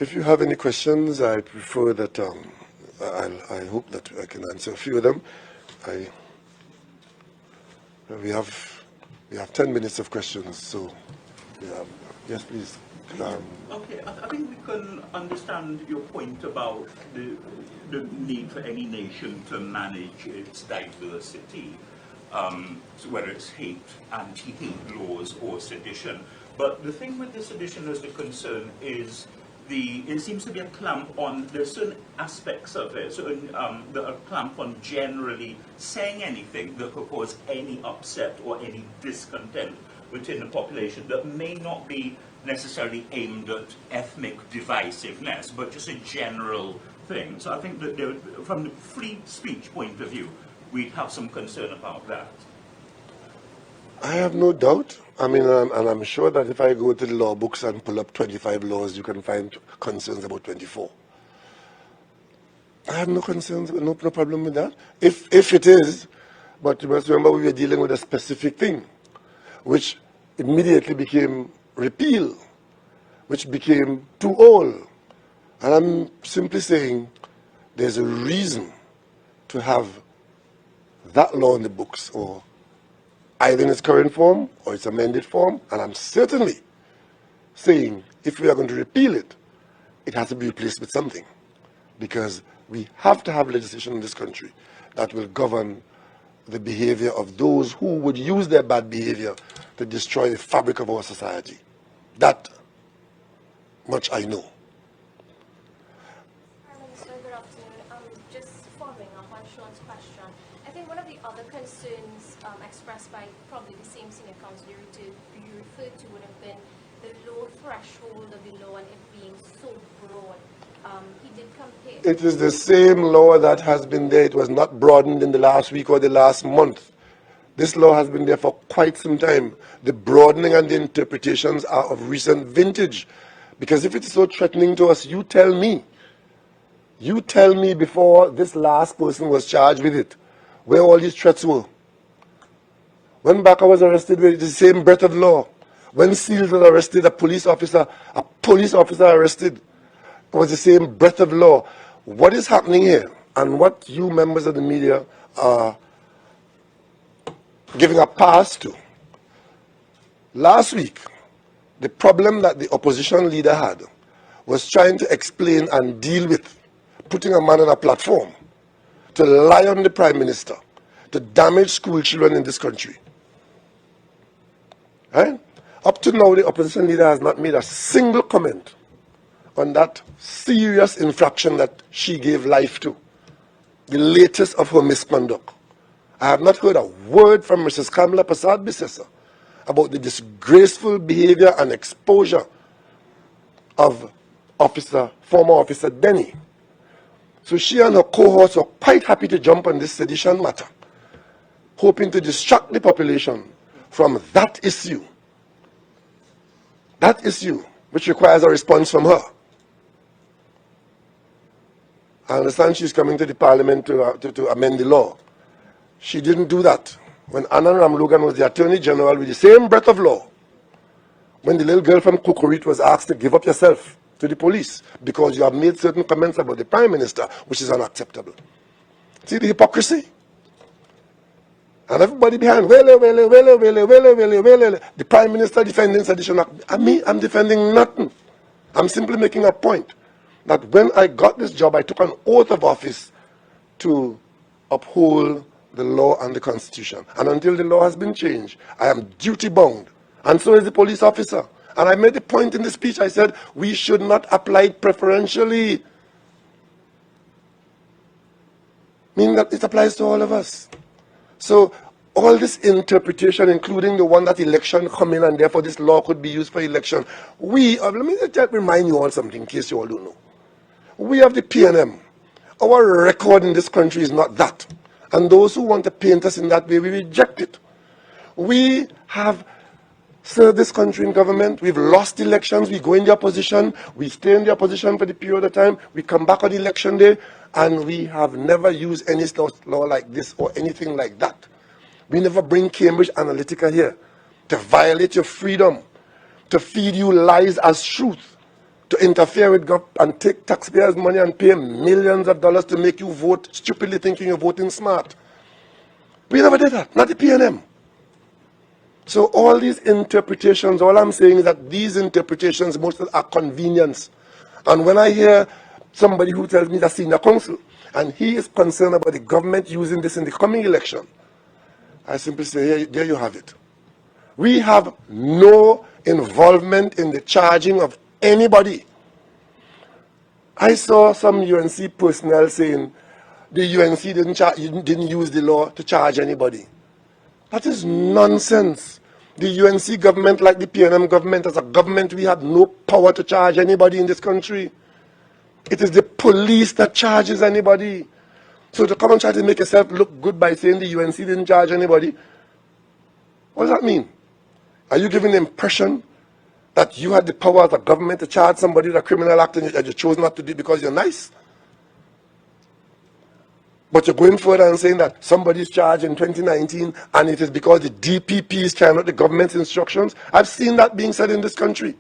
If you have any questions, I prefer that I hope that I can answer a few of them. We have 10 minutes of questions, so yes, please. Okay, I think we can understand your point about the need for any nation to manage its diversity, so whether it's anti-hate laws or sedition. But the thing with the sedition as the concern is it seems to be a clamp on, there's certain aspects of it, a clamp on generally saying anything that could cause any upset or any discontent within the population that may not be necessarily aimed at ethnic divisiveness, but just a general thing. So I think that from the free speech point of view, we'd have some concern about that. I have no doubt. I mean, and I'm sure that if I go to the law books and pull up 25 laws, you can find concerns about 24. I have no concerns, no problem with that. If it is, but you must remember we were dealing with a specific thing, which immediately became repeal, which became to all. And I'm simply saying there's a reason to have that law in the books, or either in its current form or its amended form. And I'm certainly saying if we are going to repeal it, it has to be replaced with something. Because we have to have legislation in this country that will govern the behavior of those who would use their bad behavior to destroy the fabric of our society. That much I know. Minister, good afternoon. Just following up on Sean's question, I think one of the other concerns expressed by probably the same senior counsel you referred to would have been the low threshold of the law and it being so broad. He did compare. It is the same law that has been there. It was not broadened in the last week or the last month. This law has been there for quite some time. The broadening and the interpretations are of recent vintage. Because if it's so threatening to us, you tell me. You tell me before this last person was charged with it, where all these threats were. When Baka was arrested with the same breadth of law, when Seals was arrested, a police officer arrested, it was the same breadth of law. What is happening here, and what you members of the media are giving a pass to? Last week, the problem that the opposition leader had was trying to explain and deal with putting a man on a platform to lie on the Prime Minister, to damage school children in this country. Right? Up to now, the opposition leader has not made a single comment on that serious infraction that she gave life to, the latest of her misconduct. I have not heard a word from Mrs. Kamala Prasad-Bissessar about the disgraceful behavior and exposure of former officer Denny. So she and her cohorts were quite happy to jump on this sedition matter, hoping to distract the population from that issue, which requires a response from her. I understand she's coming to the parliament to amend the law. She didn't do that. When Anand Ramlogan was the Attorney General with the same breadth of law, when the little girl from Kukurit was asked to give up yourself to the police because you have made certain comments about the Prime Minister, which is unacceptable. See the hypocrisy? And everybody behind, the Prime Minister defending sedition. I'm defending nothing. I'm simply making a point that when I got this job, I took an oath of office to uphold the law and the Constitution. And until the law has been changed, I am duty-bound. And so is the police officer. And I made the point in the speech, I said, we should not apply it preferentially. Meaning that it applies to all of us. So all this interpretation, including the one that election come in and therefore this law could be used for election, let me just remind you all something in case you all don't know. We have the PNM. Our record in this country is not that. And those who want to paint us in that way, we reject it. We have served this country in government. We've lost elections. We go in the opposition. We stay in the opposition for the period of time. We come back on election day. And we have never used any law like this or anything like that. We never bring Cambridge Analytica here to violate your freedom, to feed you lies as truth. to interfere with and take taxpayers' money and pay millions of dollars to make you vote stupidly thinking you're voting smart. We never did that, not the PNM. So all these interpretations, all I'm saying is that these interpretations mostly are convenience. And when I hear somebody who tells me that's senior counsel, and he is concerned about the government using this in the coming election, I simply say, here, there you have it. We have no involvement in the charging of anybody. I saw some UNC personnel saying the UNC didn't use the law to charge anybody. That is nonsense. The UNC government, like the PNM government, as a government, we have no power to charge anybody in this country. It is the police that charges anybody. So to come and try to make yourself look good by saying the UNC didn't charge anybody, what does that mean? Are you giving the impression that you had the power as a government to charge somebody with a criminal act and you chose not to do it because you're nice? But you're going further and saying that somebody's charged in 2019 and it is because the DPP is carrying out the government's instructions. I've seen that being said in this country.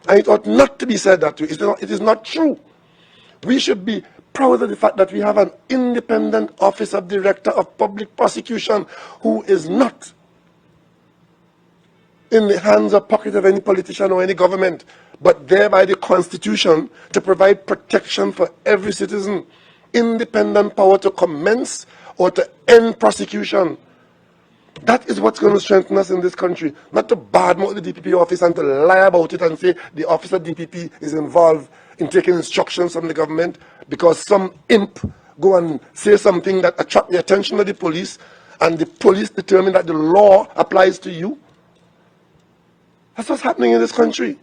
And it ought not to be said that way. It is not true. We should be proud of the fact that we have an independent Office of Director of Public Prosecution who is not in the hands or pocket of any politician or any government, but there by the Constitution to provide protection for every citizen. Independent power to commence or to end prosecution. That is what's going to strengthen us in this country. Not to badmouth the DPP office and to lie about it and say the office of DPP is involved in taking instructions from the government because some imp go and say something that attract the attention of the police and the police determine that the law applies to you. That's what's happening in this country.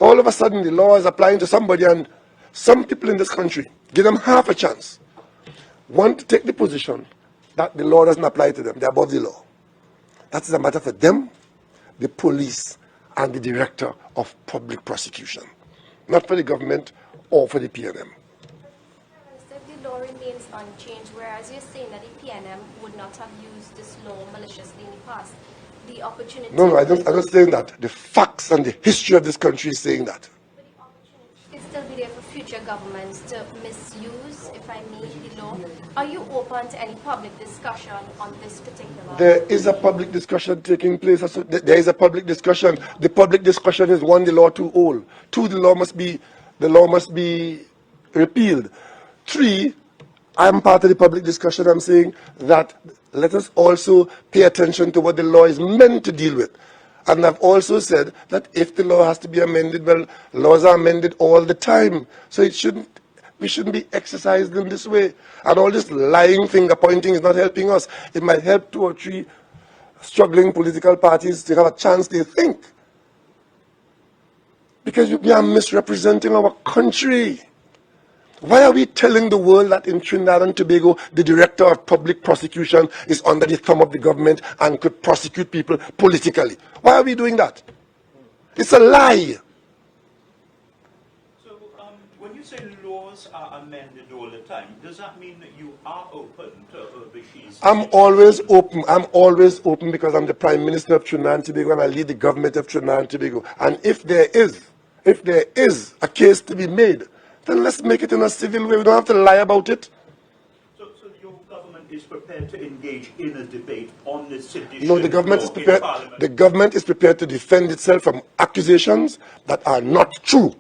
All of a sudden the law is applying to somebody, and some people in this country, give them half a chance, want to take the position that the law doesn't apply to them. They're above the law. That is a matter for them, the police, and the Director of Public Prosecution. Not for the government or for the PNM. If the law remains unchanged, whereas you're saying that the PNM would not have used this law maliciously in the past, the opportunity... No, I'm not saying that. The facts and the history of this country is saying that. It still be there for future governments to misuse, if I may, the law. Are you open to any public discussion on this particular? There is a public discussion taking place. There is a public discussion. The public discussion is, one, the law too old. Two, the law must be repealed. Three, I'm part of the public discussion. I'm saying that let us also pay attention to what the law is meant to deal with. And I've also said that if the law has to be amended, well, laws are amended all the time. So we shouldn't be exercised in this way. And all this lying finger pointing is not helping us. It might help 2 or 3 struggling political parties to have a chance to think. Because we are misrepresenting our country. Why are we telling the world that in Trinidad and Tobago, the Director of Public Prosecution is under the thumb of the government and could prosecute people politically? Why are we doing that? It's a lie. So when you say laws are amended all the time, does that mean that you are open to overseas? I'm always open. I'm always open because I'm the Prime Minister of Trinidad and Tobago and I lead the government of Trinidad and Tobago. And if there is a case to be made, then let's make it in a civil way. We don't have to lie about it. So your government is prepared to engage in a debate on the sedition? No, the government is prepared. The government is prepared to defend itself from accusations that are not true.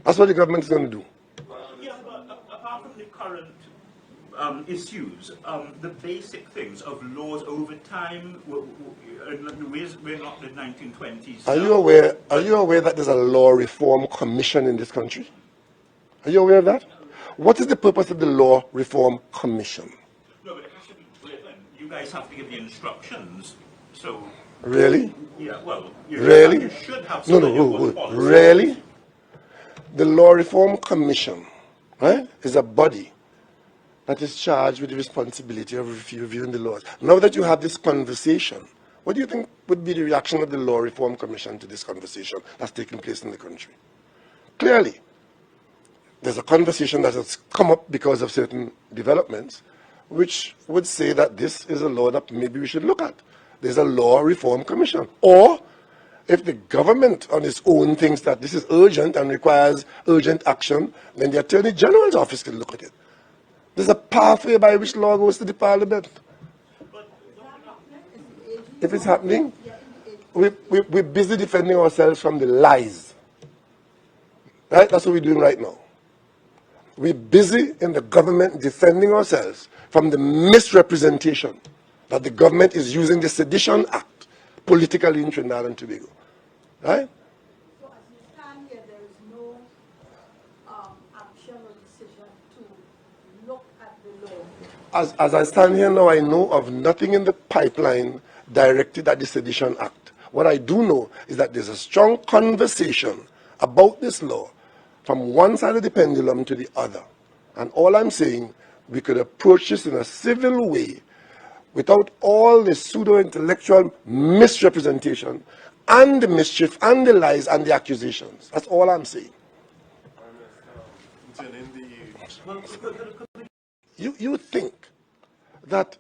That's what the government is going to do. Yeah, but apart from the current issues, the basic things of laws over time, we're not the 1920s. Are you aware that there's a law reform commission in this country? Are you aware of that? What is the purpose of the Law Reform Commission? No, but it has to be written. You guys have to give the instructions. So. Really? Yeah. Well. You should have. Really? The Law Reform Commission, right, is a body that is charged with the responsibility of reviewing the laws. Now that you have this conversation, what do you think would be the reaction of the Law Reform Commission to this conversation that's taking place in the country? Clearly, there's a conversation that has come up because of certain developments, which would say that this is a law that maybe we should look at. There's a Law Reform Commission. Or If the government on its own thinks that this is urgent and requires urgent action, then the Attorney General's office can look at it. There's a pathway by which law goes to the Parliament. If it's happening, we're busy defending ourselves from the lies. Right? That's what we're doing right now. We're busy in the government defending ourselves from the misrepresentation that the government is using the Sedition Act politically in Trinidad and Tobago. Right? So as you stand here, there is no action or decision to look at the law. As I stand here now, I know of nothing in the pipeline directed at the Sedition Act. What I do know is that there's a strong conversation about this law from one side of the pendulum to the other. And all I'm saying, we could approach this in a civil way without all the pseudo-intellectual misrepresentation and the mischief and the lies and the accusations. That's all I'm saying. You think that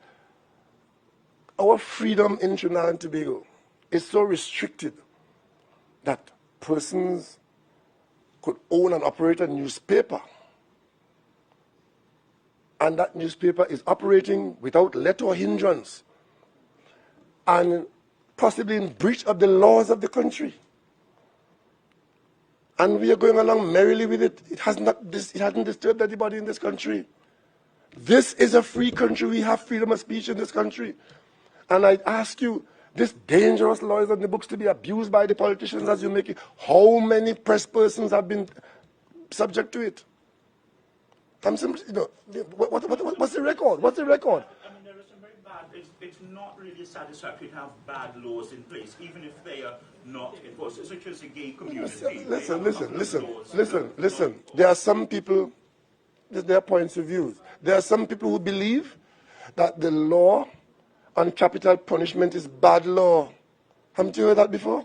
our freedom in Trinidad and Tobago is so restricted that persons could own and operate a newspaper, and that newspaper is operating without let or hindrance and possibly in breach of the laws of the country. And we are going along merrily with it. It hasn't disturbed anybody in this country. This is a free country. We have freedom of speech in this country. And I ask you, this dangerous law is on the books to be abused by the politicians as you make it. How many press persons have been subject to it? I'm simply, what's the record? What's the record? I mean, there are some very bad, it's not really satisfactory to have bad laws in place, even if they are not enforced, such as the gay community. Listen. There are some people, there are points of view. There are some people who believe that the law on capital punishment is bad law. Haven't you heard that before?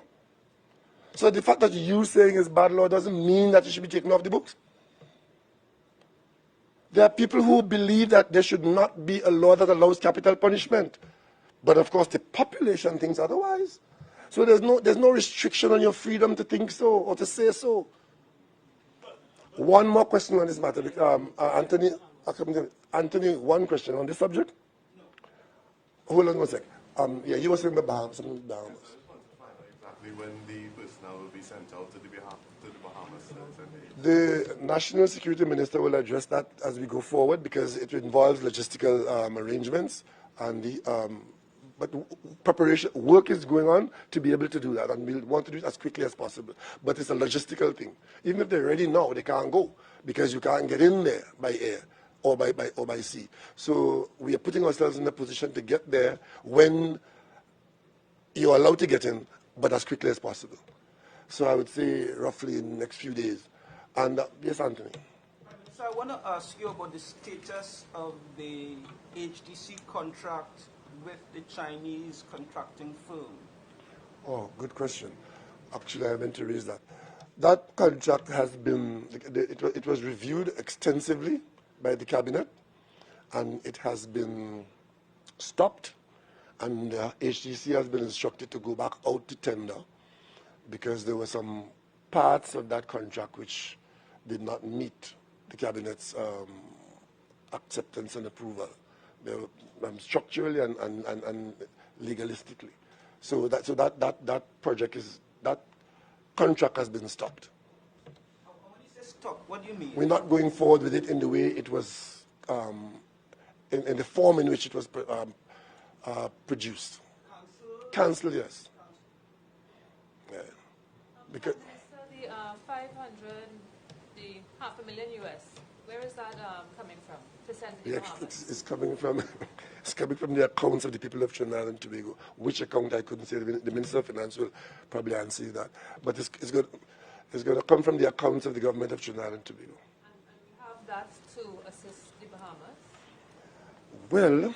So the fact that you saying it's bad law doesn't mean that it should be taken off the books. There are people who believe that there should not be a law that allows capital punishment. But of course the population thinks otherwise. So there's no restriction on your freedom to think so or to say so. One more question on this matter. Anthony, one question on this subject? Hold on one sec. You were saying the Bahamas. I just want to find out exactly when the personnel will be sent out to the Bahamas. The National Security Minister will address that as we go forward because it involves logistical arrangements and but preparation work is going on to be able to do that, and we want to do it as quickly as possible. But it's a logistical thing. Even if they're ready now, they can't go because you can't get in there by air or by sea. So we are putting ourselves in a position to get there when you're allowed to get in, but as quickly as possible. So I would say roughly in the next few days. And yes, Anthony. So I want to ask you about the status of the HDC contract with the Chinese contracting firm. Oh, good question. Actually, I meant to raise that. That contract has been, it was reviewed extensively by the cabinet, and it has been stopped, and HDC has been instructed to go back out to tender because there were some parts of that contract which did not meet the cabinet's acceptance and approval. They were, structurally and legalistically. So that project is, that contract has been stopped. When you say stop, what do you mean? We're not going forward with it in the way it was, in the form in which it was produced. Cancelled, yes. Yeah. Because So the 500, the $500,000 US, where is that coming from to send to the Bahamas? it's coming from it's coming from the accounts of the people of Trinidad and Tobago. Which account I couldn't say. The Minister of Finance will probably answer you that. But it's going to come from the accounts of the government of Trinidad and Tobago. And we have that to assist the Bahamas? Well,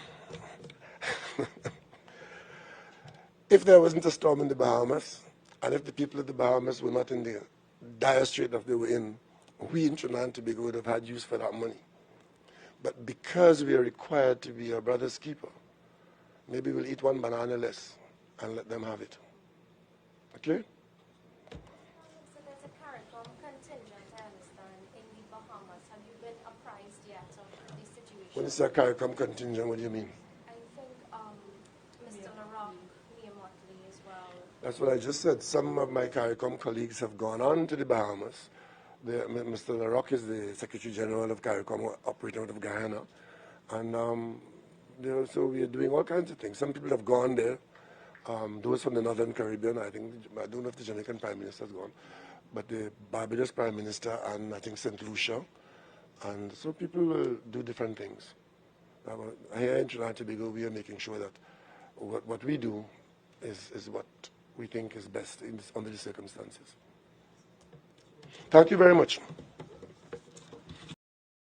if there wasn't a storm in the Bahamas, and if the people of the Bahamas were not in the dire strait that they were in, we in Trinidad and Tobago would have had use for that money. But because we are required to be our brother's keeper, maybe we'll eat one banana less and let them have it. Okay? When you say CARICOM contingent, what do you mean? I think Mr. LaRock, Mia Motley as well. That's what I just said. Some of my CARICOM colleagues have gone on to the Bahamas. Mr. LaRock is the Secretary General of CARICOM, operating out of Guyana. And so we are doing all kinds of things. Some people have gone there. Those from the Northern Caribbean, I don't know if the Jamaican Prime Minister has gone, but the Barbados Prime Minister and I think St. Lucia. And so people will do different things. Here in Trinidad and Tobago, we are making sure that what we do is what we think is best under the circumstances. Thank you very much.